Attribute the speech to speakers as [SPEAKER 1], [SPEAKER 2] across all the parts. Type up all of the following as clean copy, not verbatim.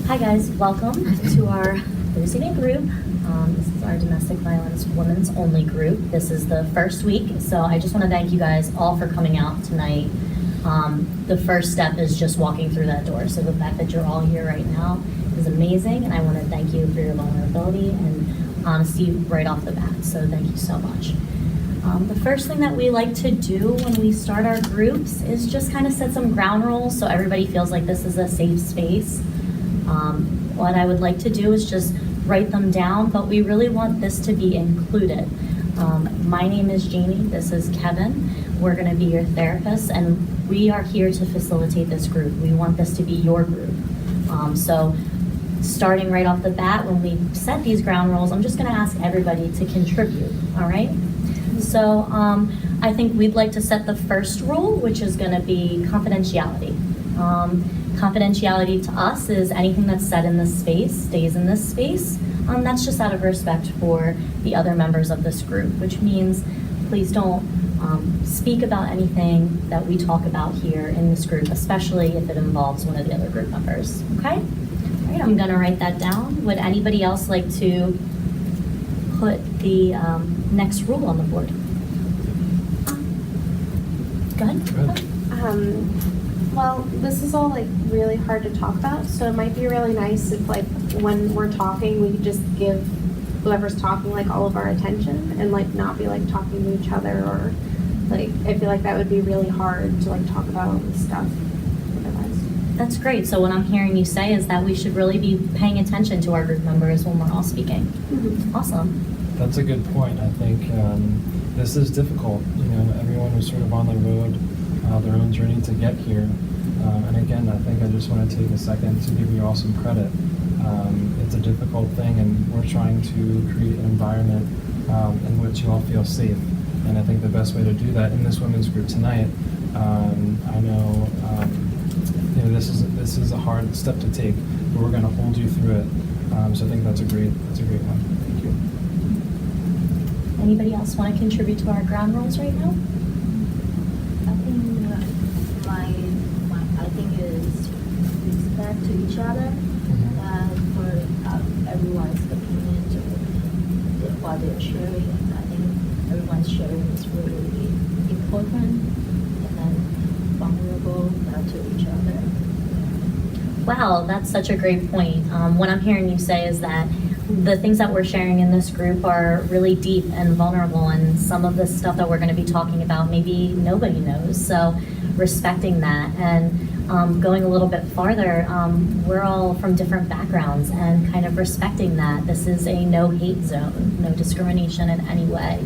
[SPEAKER 1] Hi guys, welcome to our Thursday night group. This is our domestic violence women's only group. This is the first week, so I just want to thank you guys all for coming out tonight. The first step is just walking through that door, so the fact that you're all here right now is amazing, and I want to thank you for your vulnerability and honesty right off the bat, so thank you so much. The first thing that we like to do when we start our groups is just kind of set some ground rules so everybody feels like this is a safe space. What I would like to do is just write them down, but we really want this to be included. My name is Jamie, this is Kevin. We're gonna be your therapists, and we are here to facilitate this group. We want this to be your group. So starting right off the bat, when we set these ground rules, I'm just gonna ask everybody to contribute, all right? So I think we'd like to set the first rule, which is gonna be confidentiality. Confidentiality to us is anything that's said in this space stays in this space. That's just out of respect for the other members of this group, which means please don't speak about anything that we talk about here in this group, especially if it involves one of the other group members, okay? All right, I'm gonna write that down. Would anybody else like to put the next rule on the board? Go ahead.
[SPEAKER 2] Well, this is all like really hard to talk about, so it might be really nice if like when we're talking, we could just give whoever's talking like all of our attention and like not be like talking to each other, or like I feel like that would be really hard to like talk about all this stuff otherwise.
[SPEAKER 1] That's great. So what I'm hearing you say is that we should really be paying attention to our group members when we're all speaking.
[SPEAKER 2] Mm-hmm.
[SPEAKER 1] Awesome.
[SPEAKER 3] That's a good point. I think this is difficult. You know, everyone was sort of on the road, their own journey to get here. And again, I think I just want to take a second to give you all some credit. It's a difficult thing, and we're trying to create an environment in which you all feel safe. And I think the best way to do that in this women's group tonight, I know, you know, this is a hard step to take, but we're going to hold you through it. So I think that's a great one. Thank you.
[SPEAKER 1] Anybody else want to contribute to our ground rules right now?
[SPEAKER 4] I think I think is respect to each other, for everyone's opinion to what they're sharing. I think everyone's sharing is really important, and then vulnerable to each other.
[SPEAKER 1] Wow, that's such a great point. What I'm hearing you say is that the things that we're sharing in this group are really deep and vulnerable, and some of the stuff that we're going to be talking about maybe nobody knows. So respecting that, and going a little bit farther, we're all from different backgrounds, and kind of respecting that. This is a no hate zone, no discrimination in any way.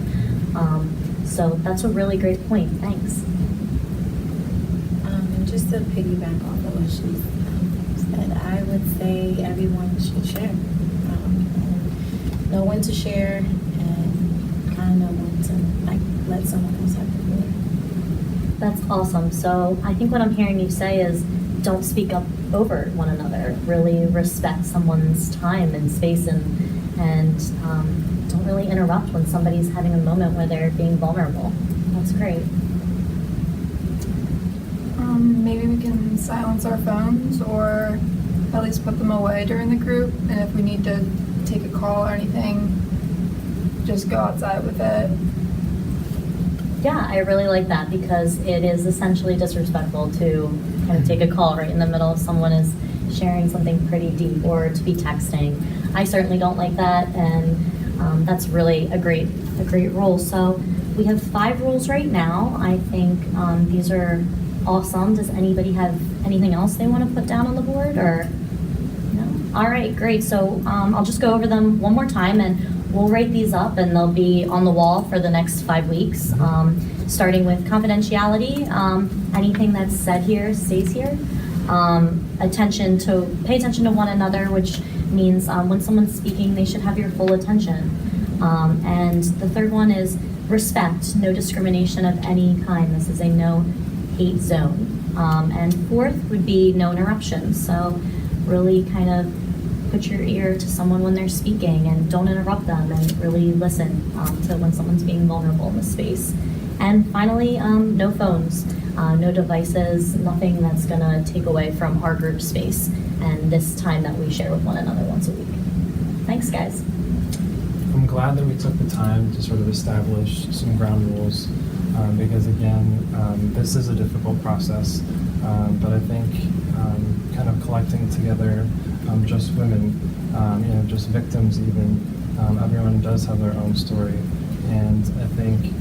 [SPEAKER 1] So that's a really great point. Thanks.
[SPEAKER 5] And just to piggyback off of what she said, I would say everyone should share. Know when to share, and kind of know when to like let someone else have the word.
[SPEAKER 1] That's awesome. So I think what I'm hearing you say is don't speak up over one another. Really respect someone's time and space, and don't really interrupt when somebody's having a moment where they're being vulnerable. That's great.
[SPEAKER 6] Maybe we can silence our phones, or at least put them away during the group, and if we need to take a call or anything, just go outside with it.
[SPEAKER 1] Yeah, I really like that, because it is essentially disrespectful to kind of take a call right in the middle if someone is sharing something pretty deep, or to be texting. I certainly don't like that, and that's really a great rule. So we have 5 rules right now. I think these are awesome. Does anybody have anything else they want to put down on the board, or no? All right, great. So I'll just go over them one more time, and we'll write these up, and they'll be on the wall for the next 5 weeks. Starting with confidentiality, anything that's said here stays here. Pay attention to one another, which means when someone's speaking, they should have your full attention. And the third one is respect, no discrimination of any kind. This is a no hate zone. And fourth would be no interruptions. So really kind of put your ear to someone when they're speaking, and don't interrupt them, and really listen to when someone's being vulnerable in the space. And finally, no phones, no devices, nothing that's gonna take away from our group space and this time that we share with one another once a week. Thanks, guys.
[SPEAKER 3] I'm glad that we took the time to sort of establish some ground rules, because again, this is a difficult process, but I think kind of collecting together just women, just victims even, everyone does have their own story, and I think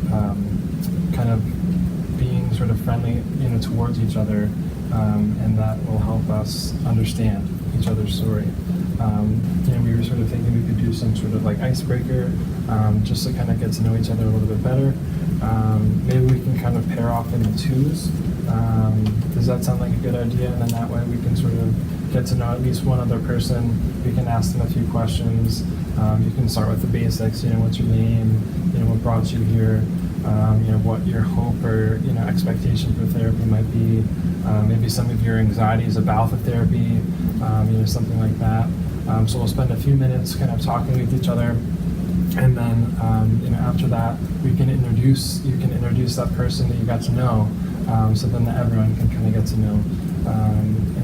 [SPEAKER 3] kind of being sort of friendly, towards each other, and that will help us understand each other's story. We were sort of thinking we could do some sort of like icebreaker, just to kind of get to know each other a little bit better. Maybe we can kind of pair off into twos. Does that sound like a good idea? And then that way we can sort of get to know at least one other person. We can ask them a few questions. You can start with the basics. What's your name? What brought you here? What your hope or expectation for therapy might be. Maybe some of your anxieties about the therapy. Something like that. So we'll spend a few minutes kind of talking with each other, and then after that you can introduce that person that you got to know, so then everyone can kind of get to know,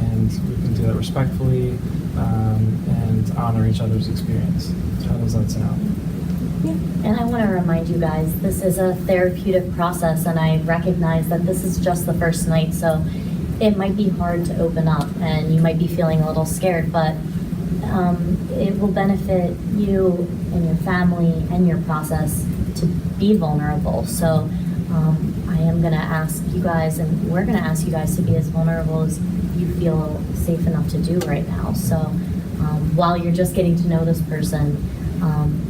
[SPEAKER 3] and we can do that respectfully, and honor each other's experience. So how does that sound?
[SPEAKER 1] And I want to remind you guys, this is a therapeutic process, and I recognize that this is just the first night, so it might be hard to open up, and you might be feeling a little scared, but it will benefit you and your family and your process to be vulnerable. So I am going to ask you guys, and we're going to ask you guys to be as vulnerable as you feel safe enough to do right now. So while you're just getting to know this person,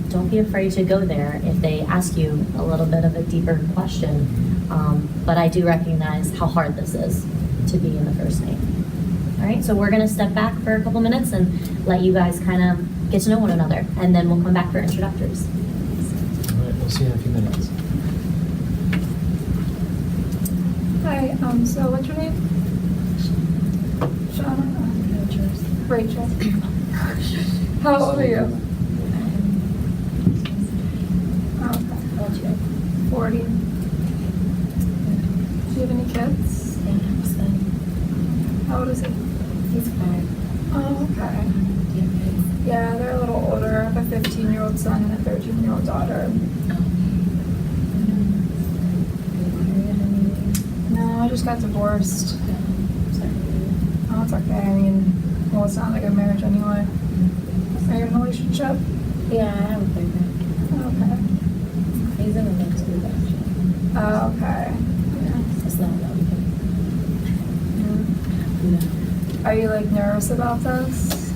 [SPEAKER 1] don't be afraid to go there if they ask you a little bit of a deeper question. But I do recognize how hard this is to be in the first night. All right, so we're gonna step back for a couple minutes and let you guys kind of get to know one another, and then we'll come back for introductories.
[SPEAKER 3] All right, we'll see you in a few minutes.
[SPEAKER 6] Hi, so what's your name? Shauna? Rachel. How old are you? Okay. 40. Do you have any kids? How old is he?
[SPEAKER 5] He's 5.
[SPEAKER 6] Oh, okay. Yeah, they're a little older. I have a 15-year-old son and a 13-year-old daughter. No, I just got divorced. Oh, it's okay. I mean, well, it's not like a marriage anyway. Are you in a relationship?
[SPEAKER 5] Yeah, I have a boyfriend.
[SPEAKER 6] Okay.
[SPEAKER 5] He's in a mixed group actually.
[SPEAKER 6] Oh, okay. Yeah.
[SPEAKER 5] It's not that good.
[SPEAKER 6] Are you like nervous about this?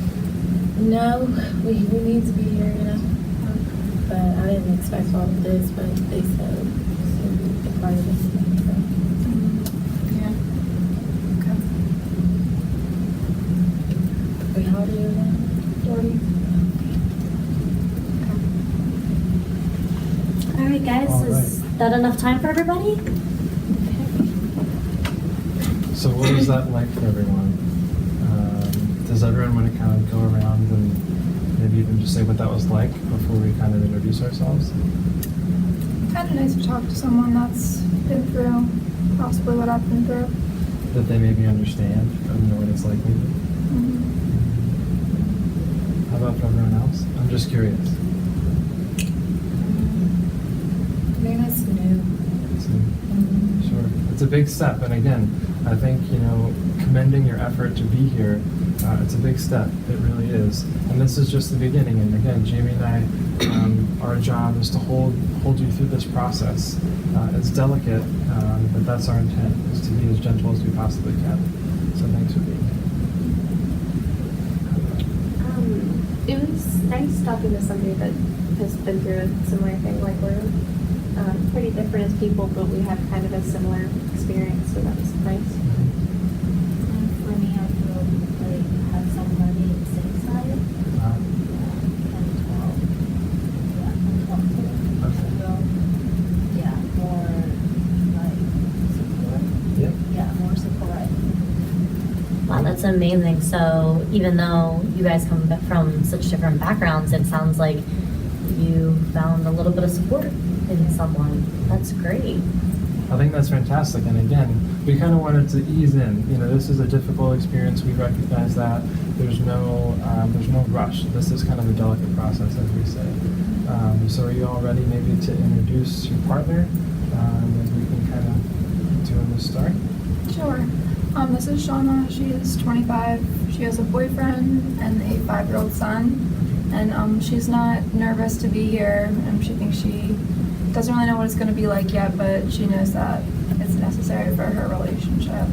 [SPEAKER 5] No, we need to be here, But I didn't expect all of this, but they said it would be a part of this thing. So.
[SPEAKER 6] Yeah. Okay.
[SPEAKER 5] Wait, how old are you again?
[SPEAKER 6] 40.
[SPEAKER 1] All right, guys,
[SPEAKER 3] All
[SPEAKER 1] is that enough time for everybody?
[SPEAKER 3] So what is that like for everyone? Does everyone want to kind of go around and maybe even just say what that was like before we kind of introduce ourselves?
[SPEAKER 6] Kind of nice to talk to someone that's been through possibly what I've been through.
[SPEAKER 3] That they maybe understand or know what it's like maybe? How about for everyone else? I'm just curious.
[SPEAKER 5] Maybe that's new.
[SPEAKER 3] Sure. It's a big step, and again, I think, commending your effort to be here, it's a big step. It really is. And this is just the beginning. And again, Jamie and I, our job is to hold you through this process. It's delicate, but that's our intent, is to be as gentle as we possibly can. So thanks for being here.
[SPEAKER 2] It was nice talking to somebody that has been through a similar thing. Like, we're pretty different as people, but we have kind of a similar experience, so that was nice.
[SPEAKER 4] For me, I feel like I have somebody in the same side. Can talk. Yeah, can talk to them.
[SPEAKER 3] Okay.
[SPEAKER 4] So, yeah, more like support.
[SPEAKER 3] Yep.
[SPEAKER 4] Yeah, more support.
[SPEAKER 1] Wow, that's amazing. So even though you guys come from such different backgrounds, it sounds like you found a little bit of support in someone. That's great.
[SPEAKER 3] I think that's fantastic. And again, we kind of wanted to ease in. You know, this is a difficult experience. We recognize that. There's no rush. This is kind of a delicate process, as we say. So are you all ready maybe to introduce your partner? Maybe we can kind of do this start.
[SPEAKER 6] Sure. This is Shauna. She is 25. She has a boyfriend and a 5-year-old son. And she's not nervous to be here. She thinks she doesn't really know what it's going to be like yet, but she knows that it's necessary for her relationship.